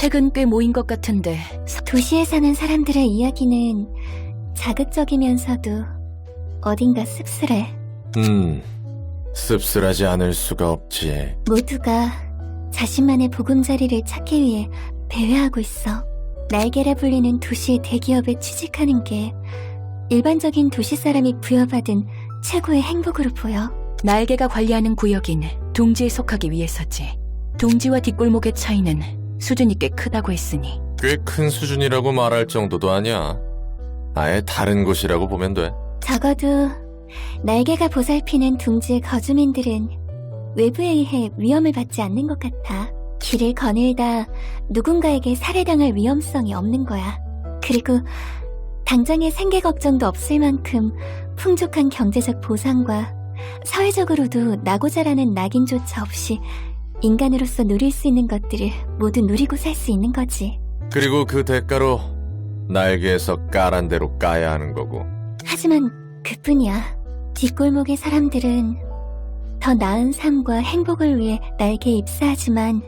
책은 꽤 모인 것 같은데. 도시에 사는 사람들의 이야기는 자극적이면서도 어딘가 씁쓸해. 씁쓸하지 않을 수가 없지. 모두가 자신만의 보금자리를 찾기 위해 배회하고 있어. 날개라 불리는 도시의 대기업에 취직하는 게 일반적인 도시 사람이 부여받은 최고의 행복으로 보여. 날개가 관리하는 구역인 둥지에 속하기 위해서지. 둥지와 뒷골목의 차이는 수준이 꽤 크다고 했으니. 꽤 큰 수준이라고 말할 정도도 아니야. 아예 다른 곳이라고 보면 돼. 적어도 날개가 보살피는 둥지의 거주민들은 외부에 의해 위험을 받지 않는 것 같아. 길을 거닐다 누군가에게 살해당할 위험성이 없는 거야. 그리고 당장의 생계 걱정도 없을 만큼 풍족한 경제적 보상과 사회적으로도 나고자라는 낙인조차 없이 인간으로서 누릴 수 있는 것들을 모두 누리고 살 수 있는 거지. 그리고 그 대가로 날개에서 까란 대로 까야 하는 거고. 하지만 그뿐이야. 뒷골목의 사람들은 더 나은 삶과 행복을 위해 날개에 입사하지만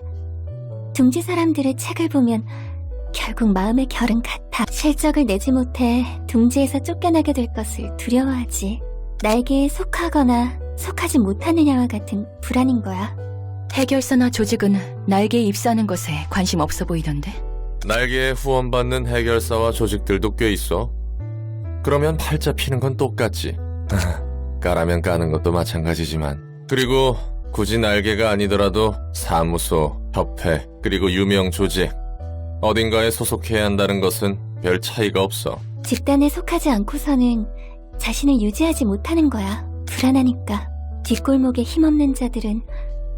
둥지 사람들의 책을 보면 결국 마음의 결은 같아. 실적을 내지 못해 둥지에서 쫓겨나게 될 것을 두려워하지. 날개에 속하거나 속하지 못하느냐와 같은 불안인 거야. 해결사나 조직은 날개에 입사하는 것에 관심 없어 보이던데. 날개에 후원받는 해결사와 조직들도 꽤 있어. 그러면 팔자 피는 건 똑같지. 까라면 까는 것도 마찬가지지만. 그리고 굳이 날개가 아니더라도 사무소, 협회, 그리고 유명 조직 어딘가에 소속해야 한다는 것은 별 차이가 없어. 집단에 속하지 않고서는 자신을 유지하지 못하는 거야. 불안하니까. 뒷골목에 힘없는 자들은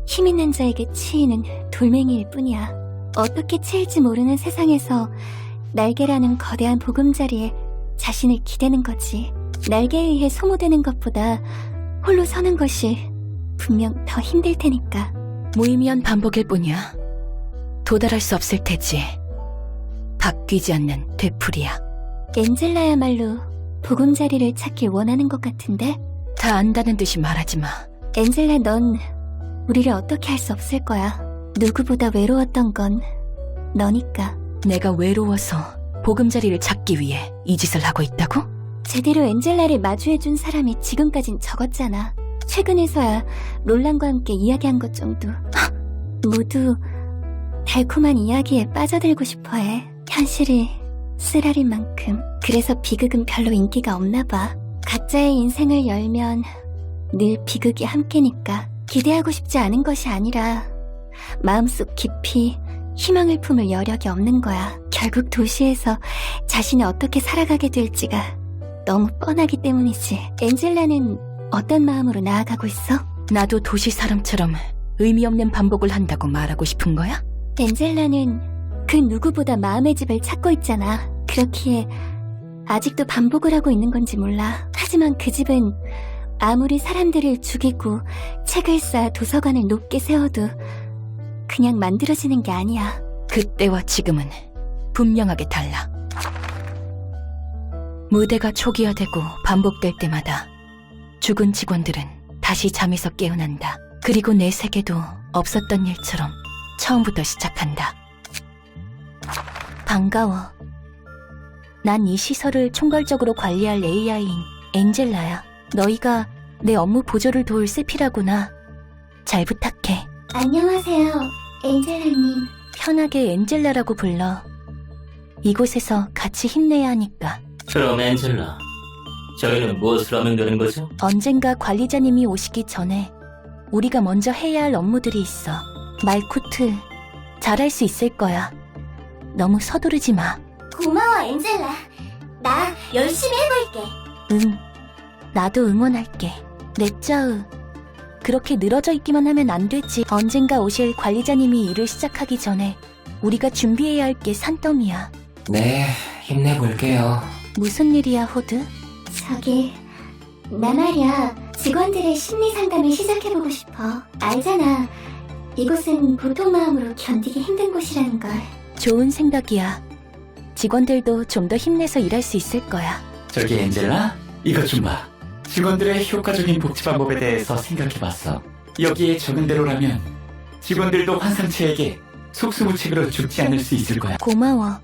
힘 있는 자에게 치이는 돌멩이일 뿐이야. 어떻게 치일지 모르는 세상에서 날개라는 거대한 보금자리에 자신을 기대는 거지. 날개에 의해 소모되는 것보다 홀로 서는 것이 분명 더 힘들 테니까. 무의미한 반복일 뿐이야. 도달할 수 없을 테지. 바뀌지 않는 되풀이야. 엔젤라야말로 보금자리를 찾길 원하는 것 같은데? 다 안다는 듯이 말하지 마. 엔젤라, 넌 우리를 어떻게 할 수 없을 거야. 누구보다 외로웠던 건 너니까. 내가 외로워서 보금자리를 찾기 위해 이 짓을 하고 있다고? 제대로 엔젤라를 마주해준 사람이 지금까진 적었잖아. 최근에서야 롤란과 함께 이야기한 것 정도. 모두 달콤한 이야기에 빠져들고 싶어해. 현실이 쓰라린 만큼. 그래서 비극은 별로 인기가 없나 봐. 각자의 인생을 열면 늘 비극이 함께니까. 기대하고 싶지 않은 것이 아니라 마음속 깊이 희망을 품을 여력이 없는 거야. 결국 도시에서 자신이 어떻게 살아가게 될지가 너무 뻔하기 때문이지. 엔젤라는 어떤 마음으로 나아가고 있어? 나도 도시 사람처럼 의미 없는 반복을 한다고 말하고 싶은 거야? 엔젤라는 그 누구보다 마음의 집을 찾고 있잖아. 그렇기에 아직도 반복을 하고 있는 건지 몰라. 하지만 그 집은 아무리 사람들을 죽이고 책을 쌓아 도서관을 높게 세워도 그냥 만들어지는 게 아니야. 그때와 지금은 분명하게 달라. 무대가 초기화되고 반복될 때마다 죽은 직원들은 다시 잠에서 깨어난다. 그리고 내 세계도 없었던 일처럼 처음부터 시작한다. 반가워. 난 이 시설을 총괄적으로 관리할 AI인 엔젤라야. 너희가 내 업무 보조를 도울 세피라구나. 잘 부탁해. 안녕하세요, 엔젤라님. 편하게 엔젤라라고 불러. 이곳에서 같이 힘내야 하니까. 그럼 엔젤라, 저희는 무엇을 하면 되는 거죠? 언젠가 관리자님이 오시기 전에 우리가 먼저 해야 할 업무들이 있어. 말코트, 잘할 수 있을 거야. 너무 서두르지 마. 고마워, 엔젤라. 나 열심히 해볼게. 응, 나도 응원할게. 넷자우, 그렇게 늘어져 있기만 하면 안 되지. 언젠가 오실 관리자님이 일을 시작하기 전에 우리가 준비해야 할 게 산더미야. 네, 힘내볼게요. 무슨 일이야, 호드? 나 말이야, 직원들의 심리 상담을 시작해보고 싶어. 알잖아, 이곳은 보통 마음으로 견디기 힘든 곳이라는 걸. 좋은 생각이야. 직원들도 좀 더 힘내서 일할 수 있을 거야. 저기 엔젤라, 이것 좀 봐. 직원들의 효과적인 복지 방법에 대해서 생각해봤어. 여기에 적은 대로라면 직원들도 환상체에게 속수무책으로 죽지 않을 수 있을 거야. 고마워.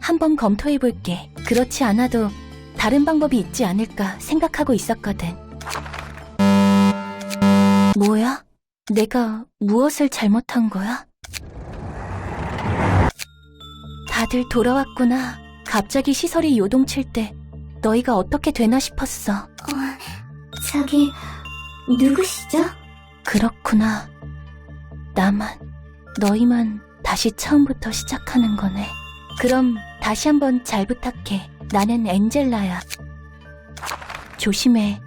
한번 검토해볼게. 그렇지 않아도 다른 방법이 있지 않을까 생각하고 있었거든. 뭐야? 내가 무엇을 잘못한 거야? 다들 돌아왔구나. 갑자기 시설이 요동칠 때 너희가 어떻게 되나 싶었어. 저기, 누구시죠? 그렇구나. 너희만 다시 처음부터 시작하는 거네. 그럼 다시 한번 잘 부탁해. 나는 엔젤라야. 조심해.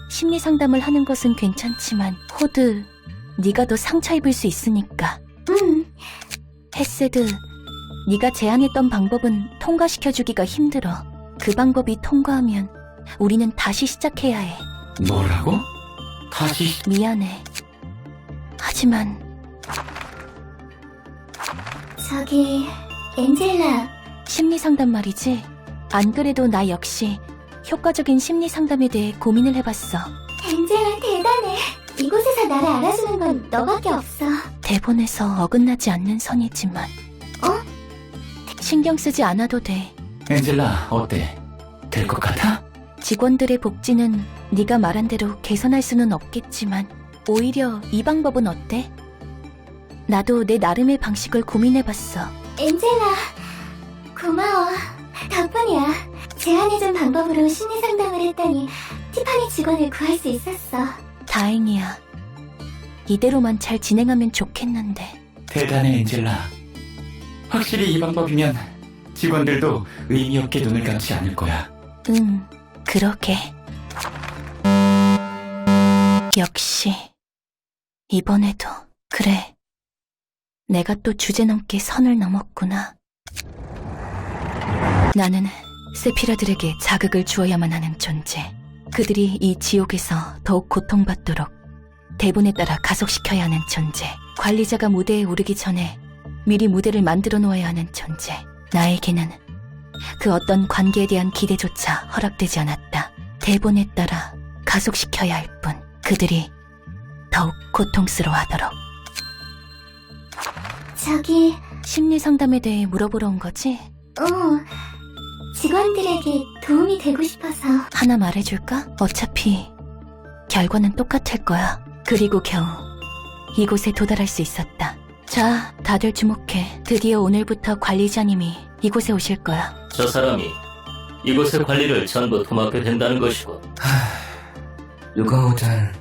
심리 상담을 하는 것은 괜찮지만 호드, 네가 더 상처 입을 수 있으니까. 헤세드, 네가 제안했던 방법은 통과시켜주기가 힘들어. 그 방법이 통과하면 우리는 다시 시작해야 해. 뭐라고? 다시 미안해. 하지만 저기, 엔젤라. 심리 상담 말이지? 안 그래도 나 역시 효과적인 심리 상담에 대해 고민을 해봤어. 엔젤라 대단해. 이곳에서 나를 알아주는 건 너밖에 없어. 대본에서 어긋나지 않는 선이지만 신경 쓰지 않아도 돼. 엔젤라 어때? 될 것 같아? 직원들의 복지는 네가 말한 대로 개선할 수는 없겠지만 오히려 이 방법은 어때? 나도 내 나름의 방식을 고민해봤어. 엔젤라, 고마워. 덕분이야. 제안해준 방법으로 심리상담을 했더니 티파니 직원을 구할 수 있었어. 다행이야. 이대로만 잘 진행하면 좋겠는데. 대단해 엔젤라. 확실히 이 방법이면 직원들도 의미 없게 눈을 감지 않을 거야. 응, 그러게. 역시 이번에도 그래. 내가 또 주제넘게 선을 넘었구나. 나는 세피라들에게 자극을 주어야만 하는 존재. 그들이 이 지옥에서 더욱 고통받도록 대본에 따라 가속시켜야 하는 존재. 관리자가 무대에 오르기 전에 미리 무대를 만들어 놓아야 하는 존재. 나에게는 그 어떤 관계에 대한 기대조차 허락되지 않았다. 대본에 따라 가속시켜야 할 뿐 그들이 더욱 고통스러워하도록. 저기, 심리 상담에 대해 물어보러 온 거지? 직원들에게 도움이 되고 싶어서. 하나 말해줄까? 어차피 결과는 똑같을 거야. 그리고 겨우 이곳에 도달할 수 있었다. 자, 다들 주목해. 드디어 오늘부터 관리자님이 이곳에 오실 거야. 저 사람이 이곳의 관리를 전부 도맡게 된다는 것이고. 누가 오든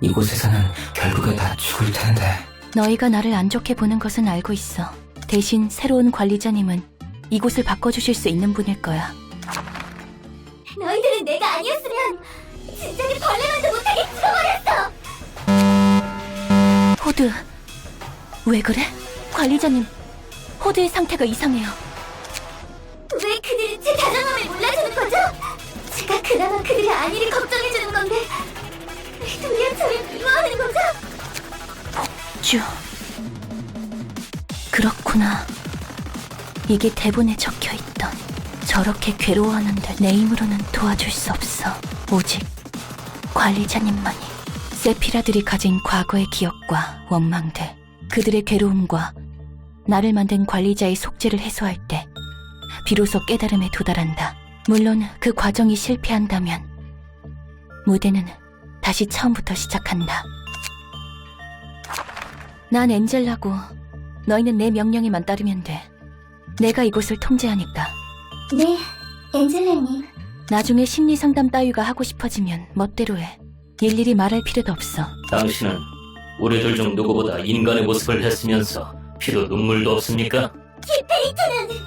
이곳에서는 결국에 다 죽을 텐데. 너희가 나를 안 좋게 보는 것은 알고 있어. 대신 새로운 관리자님은 이곳을 바꿔주실 수 있는 분일 거야. 너희들은 내가 아니었으면 진작에 벌레만도 못하게 죽어버렸어. 호드, 왜 그래? 관리자님, 호드의 상태가 이상해요. 왜 그들이 제 다정함을 몰라주는 거죠? 제가 그나마 그들의 안위를 걱정해주는 건데 왜 도리어 저를 미워하는 거죠? 쭈. 그렇구나. 이게 대본에 적혀있던. 저렇게 괴로워하는데 내 힘으로는 도와줄 수 없어. 오직 관리자님만이. 세피라들이 가진 과거의 기억과 원망들, 그들의 괴로움과 나를 만든 관리자의 속죄를 해소할 때 비로소 깨달음에 도달한다. 물론 그 과정이 실패한다면 무대는 다시 처음부터 시작한다. 난 엔젤라고 너희는 내 명령에만 따르면 돼. 내가 이곳을 통제하니까. 네, 엔젤라님. 나중에 심리상담 따위가 하고 싶어지면 멋대로 해. 일일이 말할 필요도 없어. 당신은 우리들 중 누구보다 인간의 모습을 했으면서 피도 눈물도 없습니까? 키페이트는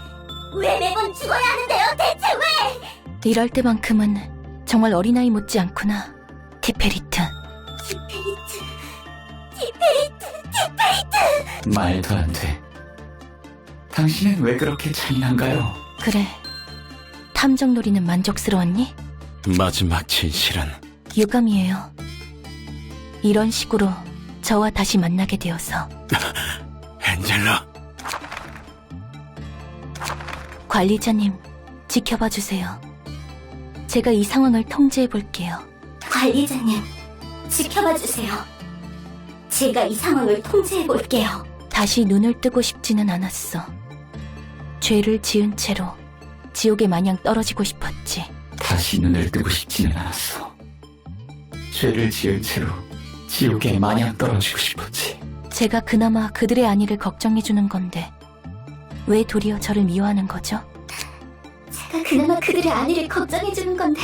왜 매번 죽어야 하는데요? 대체 왜? 이럴 때만큼은 정말 어린아이 못지 않구나. 티페리트. 키페이트. 말도 안 돼. 당신은 왜 그렇게 잔인한가요? 그래. 탐정놀이는 만족스러웠니? 마지막 진실은 유감이에요. 이런 식으로 저와 다시 만나게 되어서. 엔젤라. 관리자님, 지켜봐 주세요. 제가 이 상황을 통제해 볼게요. 관리자님, 지켜봐 주세요. 제가 이 상황을 통제해 볼게요. 다시 눈을 뜨고 싶지는 않았어. 죄를 지은 채로 지옥에 마냥 떨어지고 싶었지. 다시 눈을 뜨고 싶지는 않았어. 죄를 지은 채로 지옥에 마냥 떨어지고 싶었지. 제가 그나마 그들의 안위를 걱정해주는 건데 왜 도리어 저를 미워하는 거죠? 제가 그나마 그들의 안위를 걱정해주는 건데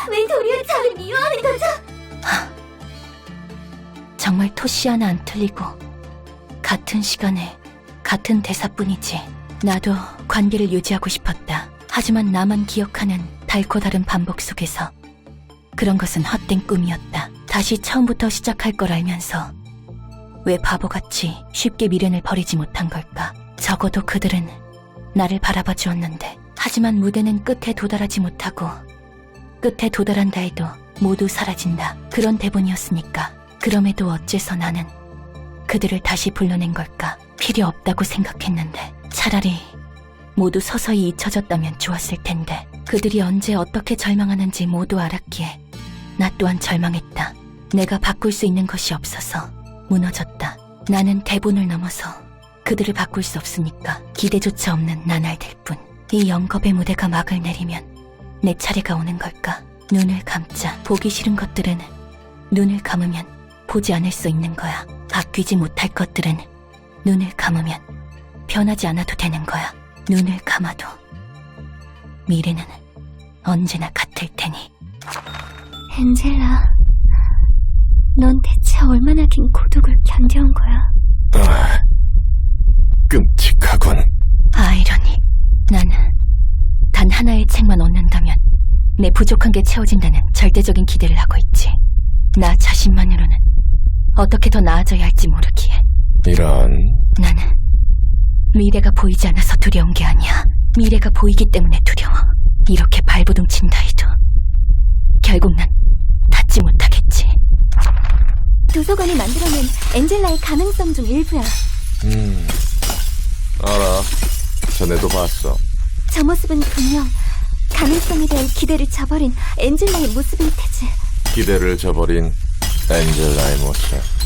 왜 도리어 저를 미워하는 거죠? 정말 토시 하나 안 틀리고 같은 시간에 같은 대사뿐이지. 나도 관계를 유지하고 싶었다. 하지만 나만 기억하는 달고 다른 반복 속에서 그런 것은 헛된 꿈이었다. 다시 처음부터 시작할 걸 알면서 왜 바보같이 쉽게 미련을 버리지 못한 걸까? 적어도 그들은 나를 바라봐 주었는데, 하지만 무대는 끝에 도달하지 못하고 끝에 도달한다 해도 모두 사라진다. 그런 대본이었으니까. 그럼에도 어째서 나는 그들을 다시 불러낸 걸까? 필요 없다고 생각했는데 차라리 모두 서서히 잊혀졌다면 좋았을 텐데. 그들이 언제 어떻게 절망하는지 모두 알았기에 나 또한 절망했다. 내가 바꿀 수 있는 것이 없어서 무너졌다. 나는 대본을 넘어서 그들을 바꿀 수 없으니까 기대조차 없는 나날들 뿐. 이 영겁의 무대가 막을 내리면 내 차례가 오는 걸까? 눈을 감자. 보기 싫은 것들은 눈을 감으면 보지 않을 수 있는 거야. 바뀌지 못할 것들은 눈을 감으면 변하지 않아도 되는 거야. 눈을 감아도 미래는 언제나 같을 테니. 엔젤라, 넌 대체 얼마나 긴 고독을 견뎌온 거야? 끔찍하군. 아이러니. 나는 단 하나의 책만 얻는다면 내 부족한 게 채워진다는 절대적인 기대를 하고 있지. 나 자신만으로는 어떻게 더 나아져야 할지 모르기에. 이런. 나는 미래가 보이지 않아서 두려운 게 아니야. 미래가 보이기 때문에 두려워. 이렇게 발버둥 친다 해도 결국 난 닿지 못하겠지. 도서관이 만들어낸 엔젤라의 가능성 중 일부야. 알아. 전에도 봤어. 저 모습은 분명 가능성에 대한 기대를 저버린 엔젤라의 모습일 테지. 기대를 저버린 엔젤라의 모습.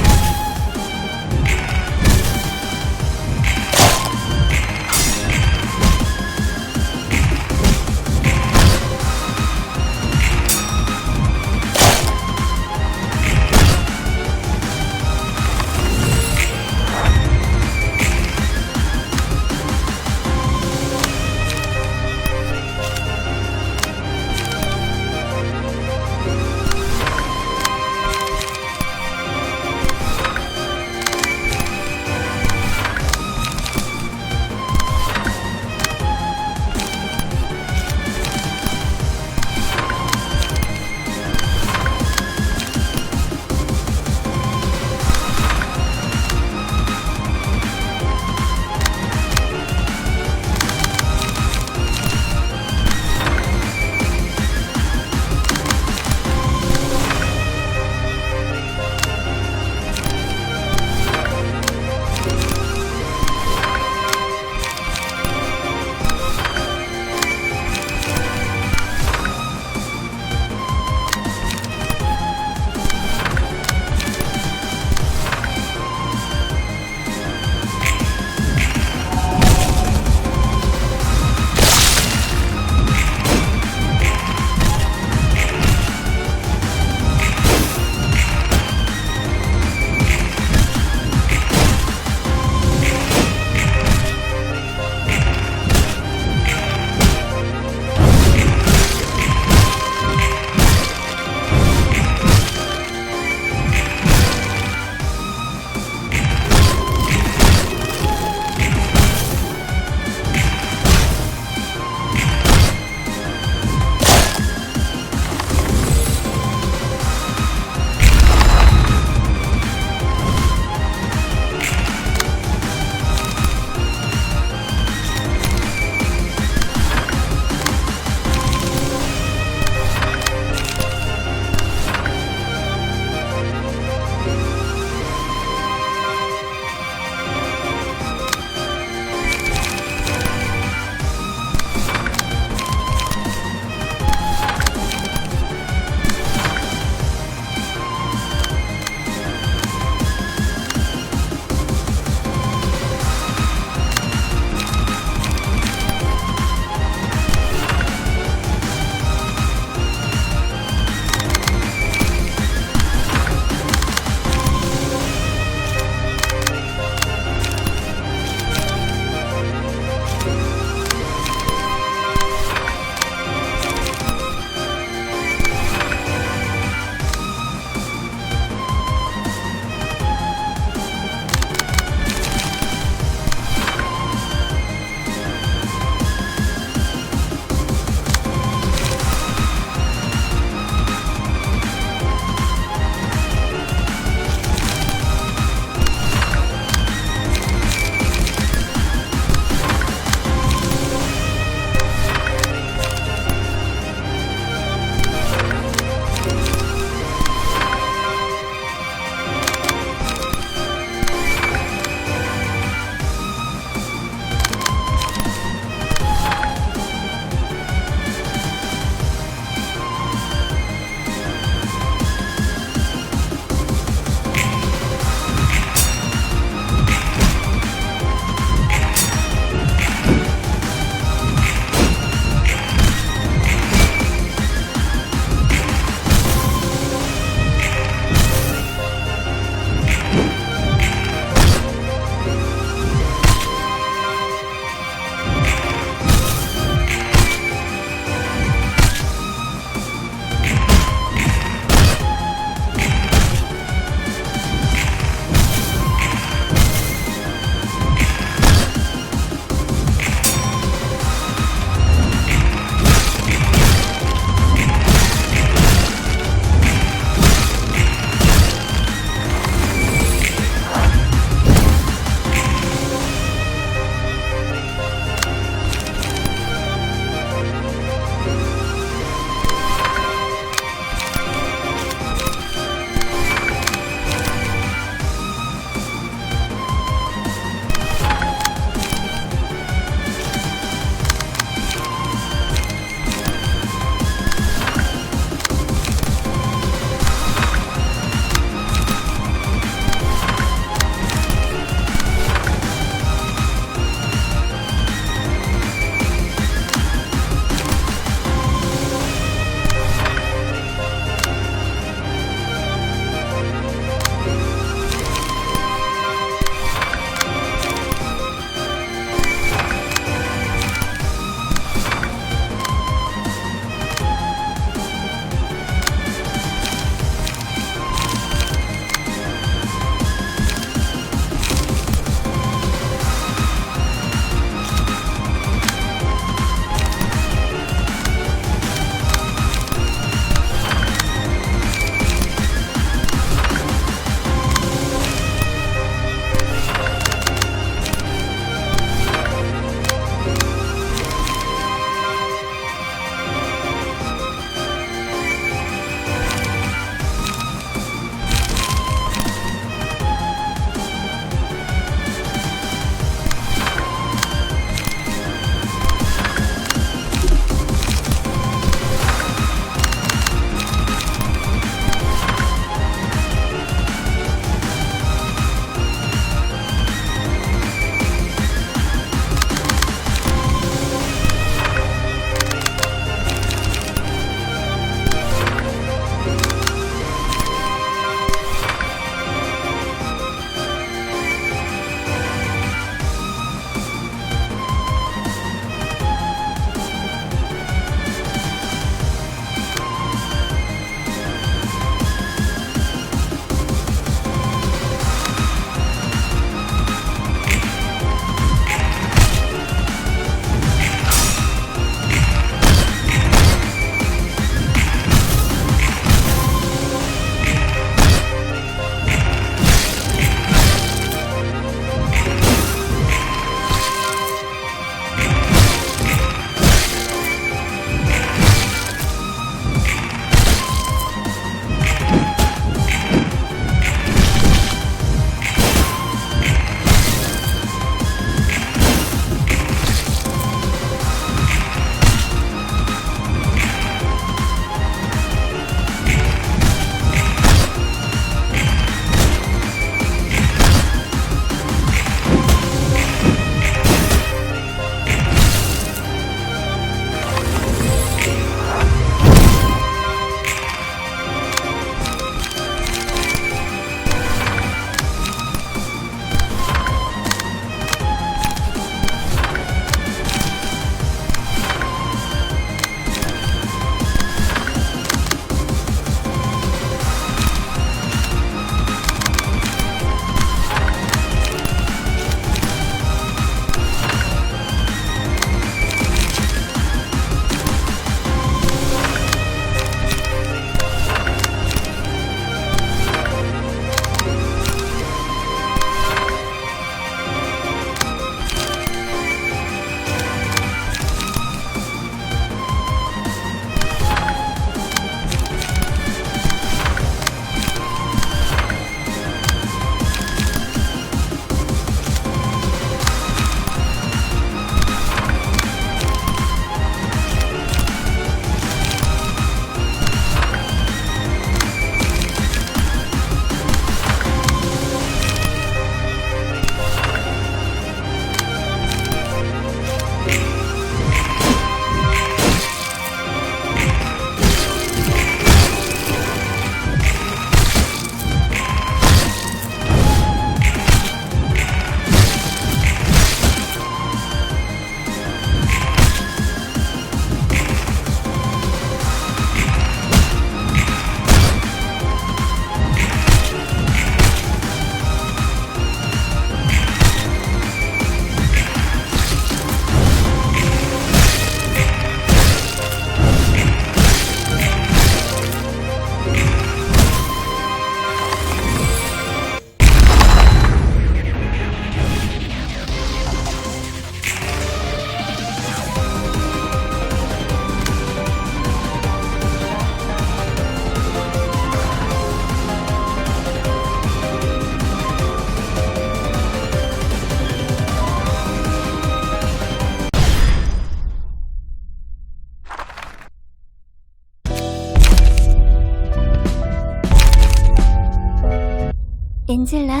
엔젤라,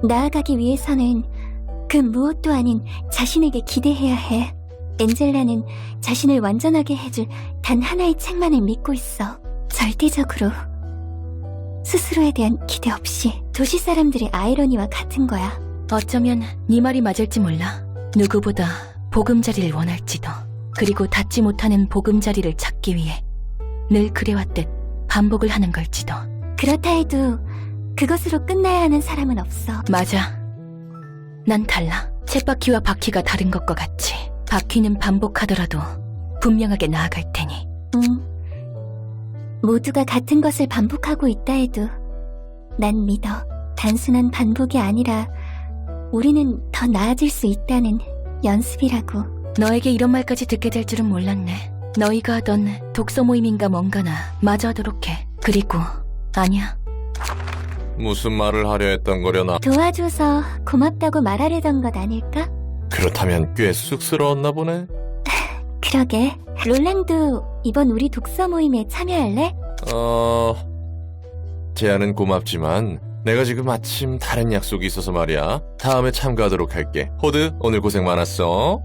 나아가기 위해서는 그 무엇도 아닌 자신에게 기대해야 해. 엔젤라는 자신을 완전하게 해줄 단 하나의 책만을 믿고 있어. 절대적으로. 스스로에 대한 기대 없이. 도시 사람들의 아이러니와 같은 거야. 어쩌면 네 말이 맞을지 몰라. 누구보다 보금자리를 원할지도. 그리고 닿지 못하는 보금자리를 찾기 위해 늘 그래왔듯 반복을 하는 걸지도. 그렇다 해도 그것으로 끝나야 하는 사람은 없어. 맞아. 난 달라. 쳇바퀴와 바퀴가 다른 것과 같이. 바퀴는 반복하더라도 분명하게 나아갈 테니. 모두가 같은 것을 반복하고 있다 해도 난 믿어. 단순한 반복이 아니라 우리는 더 나아질 수 있다는 연습이라고. 너에게 이런 말까지 듣게 될 줄은 몰랐네. 너희가 하던 독서 모임인가 뭔가나 마저 하도록 해. 그리고 아니야. 무슨 말을 하려 했던 거려나? 도와줘서 고맙다고 말하려던 것 아닐까? 그렇다면 꽤 쑥스러웠나 보네? 그러게. 롤랑도 이번 우리 독서 모임에 참여할래? 제안은 고맙지만 내가 지금 마침 다른 약속이 있어서 말이야. 다음에 참가하도록 할게. 호드, 오늘 고생 많았어.